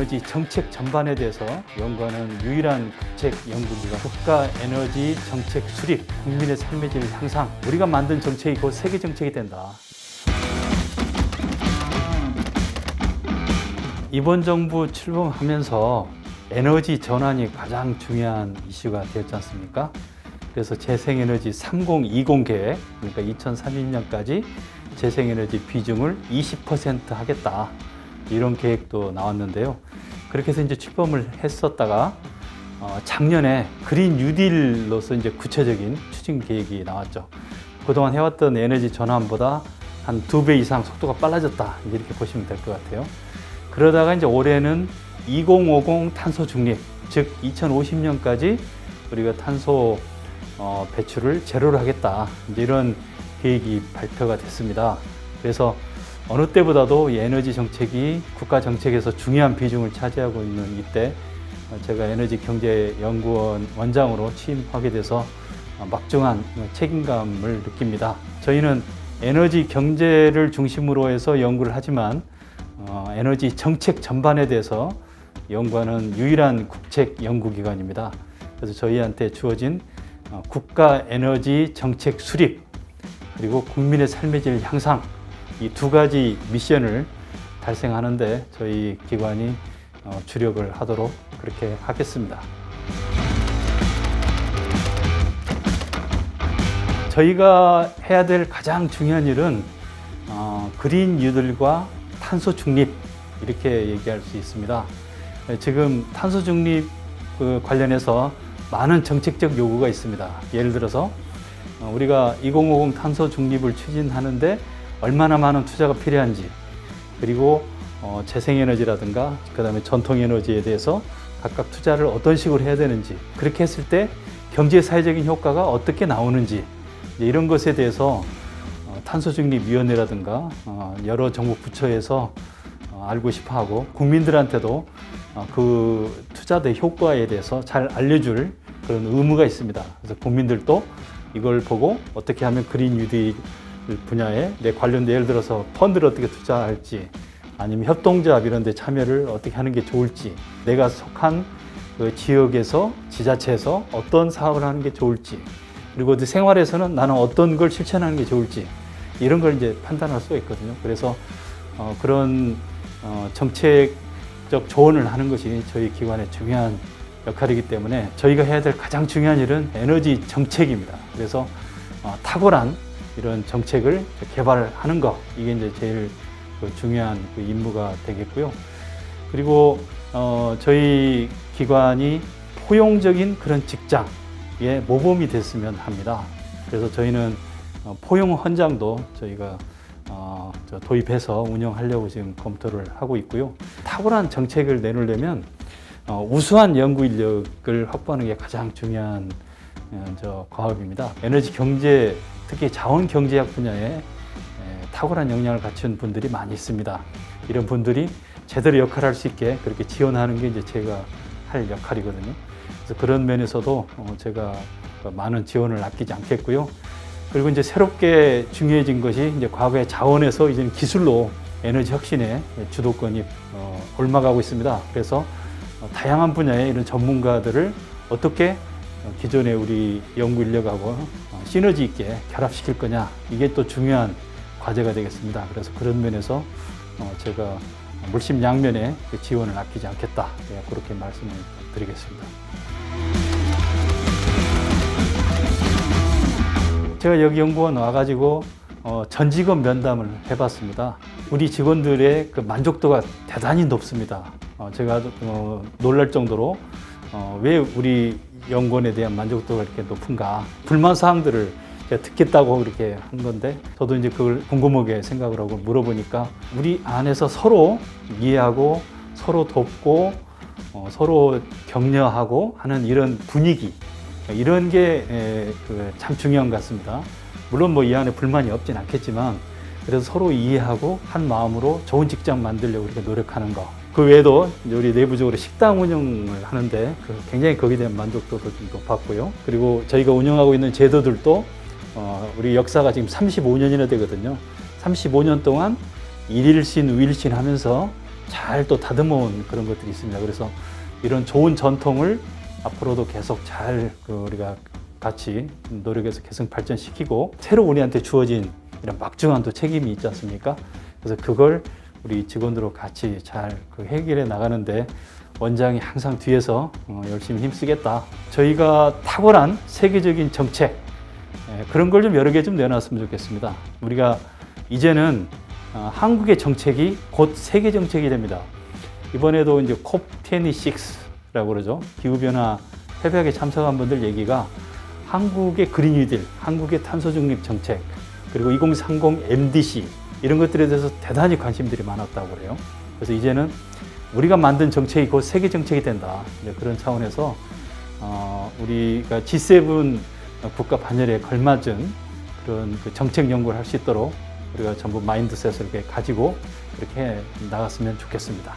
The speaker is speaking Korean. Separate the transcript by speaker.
Speaker 1: 에너지 정책 전반에 대해서 연구하는 유일한 국책 연구기관 국가 에너지 정책 수립, 국민의 삶의 질 향상. 우리가 만든 정책이 곧 세계 정책이 된다. 이번 정부 출범하면서 에너지 전환이 가장 중요한 이슈가 되었지 않습니까? 그래서 재생에너지 3020 계획, 그러니까 2030년까지 재생에너지 비중을 20% 하겠다. 이런 계획도 나왔는데요. 그렇게 해서 이제 출범을 했었다가 작년에 그린 뉴딜로서 이제 구체적인 추진 계획이 나왔죠. 그동안 해왔던 에너지 전환보다 한 2배 이상 속도가 빨라졌다. 이렇게 보시면 될 것 같아요. 그러다가 이제 올해는 2050 탄소 중립, 즉 2050년까지 우리가 탄소 배출을 제로로 하겠다. 이제 이런 계획이 발표가 됐습니다. 그래서 어느 때보다도 이 에너지 정책이 국가 정책에서 중요한 비중을 차지하고 있는 이때 제가 에너지경제연구원 원장으로 취임하게 돼서 막중한 책임감을 느낍니다. 저희는 에너지 경제를 중심으로 해서 연구를 하지만 에너지 정책 전반에 대해서 연구하는 유일한 국책 연구기관입니다. 그래서 저희한테 주어진 국가 에너지 정책 수립 그리고 국민의 삶의 질 향상 이 두 가지 미션을 달성하는데 저희 기관이 주력을 하도록 그렇게 하겠습니다. 저희가 해야 될 가장 중요한 일은 그린 뉴딜과 탄소 중립 이렇게 얘기할 수 있습니다. 지금 탄소 중립 관련해서 많은 정책적 요구가 있습니다. 예를 들어서 우리가 2050 탄소 중립을 추진하는데 얼마나 많은 투자가 필요한지, 그리고 재생에너지라든가 그다음에 전통에너지에 대해서 각각 투자를 어떤 식으로 해야 되는지, 그렇게 했을 때 경제사회적인 효과가 어떻게 나오는지 이런 것에 대해서 탄소중립위원회라든가 여러 정부 부처에서 알고 싶어하고 국민들한테도 그 투자의 효과에 대해서 잘 알려줄 그런 의무가 있습니다. 그래서 국민들도 이걸 보고 어떻게 하면 그린 뉴딜 분야에 내 관련된 예를 들어서 펀드를 어떻게 투자할지 아니면 협동조합 이런 데 참여를 어떻게 하는 게 좋을지, 내가 속한 그 지역에서 지자체에서 어떤 사업을 하는 게 좋을지, 그리고 그 생활에서는 나는 어떤 걸 실천하는 게 좋을지 이런 걸 이제 판단할 수가 있거든요. 그래서 그런 정책적 조언을 하는 것이 저희 기관의 중요한 역할이기 때문에 저희가 해야 될 가장 중요한 일은 에너지 정책입니다. 그래서 탁월한 이런 정책을 개발하는 것, 이게 이제 제일 중요한 임무가 되겠고요. 그리고 저희 기관이 포용적인 그런 직장의 모범이 됐으면 합니다. 그래서 저희는 포용 헌장도 저희가 도입해서 운영하려고 지금 검토를 하고 있고요. 탁월한 정책을 내놓으려면 우수한 연구 인력을 확보하는 게 가장 중요한 과업입니다. 에너지 경제, 특히 자원 경제학 분야에 탁월한 역량을 갖춘 분들이 많이 있습니다. 이런 분들이 제대로 역할을 할 수 있게 그렇게 지원하는 게 이제 제가 할 역할이거든요. 그래서 그런 면에서도 제가 많은 지원을 아끼지 않겠고요. 그리고 이제 새롭게 중요해진 것이 이제 과거의 자원에서 이제는 기술로 에너지 혁신의 주도권이 옮아가고 있습니다. 그래서 다양한 분야의 이런 전문가들을 어떻게 기존의 우리 연구 인력하고 시너지 있게 결합시킬 거냐, 이게 또 중요한 과제가 되겠습니다. 그래서 그런 면에서 제가 물심양면에 지원을 아끼지 않겠다, 그렇게 말씀을 드리겠습니다. 제가 여기 연구원 와가지고 전 직원 면담을 해봤습니다. 우리 직원들의 그 만족도가 대단히 높습니다. 제가 놀랄 정도로 왜 우리 연구원에 대한 만족도가 이렇게 높은가, 불만 사항들을 제가 듣겠다고 그렇게 한 건데, 저도 이제 그걸 궁금하게 생각을 하고 물어보니까 우리 안에서 서로 이해하고 서로 돕고 서로 격려하고 하는 이런 분위기, 이런 게 참 중요한 것 같습니다. 물론 뭐 이 안에 불만이 없진 않겠지만 그래서 서로 이해하고 한 마음으로 좋은 직장 만들려고 이렇게 노력하는 거. 그 외에도 우리 내부적으로 식당 운영을 하는데 굉장히 거기에 대한 만족도도 좀 높았고요. 그리고 저희가 운영하고 있는 제도들도 우리 역사가 지금 35년이나 되거든요. 35년 동안 일일신, 우일신 하면서 잘 또 다듬어온 그런 것들이 있습니다. 그래서 이런 좋은 전통을 앞으로도 계속 잘 우리가 같이 노력해서 계속 발전시키고 새로 우리한테 주어진 이런 막중한 또 책임이 있지 않습니까? 그래서 그걸 우리 직원들과 같이 잘 해결해 나가는데 원장이 항상 뒤에서 열심히 힘쓰겠다. 저희가 탁월한 세계적인 정책 그런 걸 좀 여러 개 좀 내놨으면 좋겠습니다. 우리가 이제는 한국의 정책이 곧 세계 정책이 됩니다. 이번에도 이제 COP26라고 그러죠. 기후변화 협약에 참석한 분들 얘기가 한국의 그린 뉴딜, 한국의 탄소 중립 정책, 그리고 2030 MDC 이런 것들에 대해서 대단히 관심들이 많았다고 그래요. 그래서 이제는 우리가 만든 정책이 곧 세계 정책이 된다. 그런 차원에서 우리가 G7 국가 반열에 걸맞은 그런 정책 연구를 할 수 있도록 우리가 전부 마인드셋을 이렇게 가지고 이렇게 나갔으면 좋겠습니다.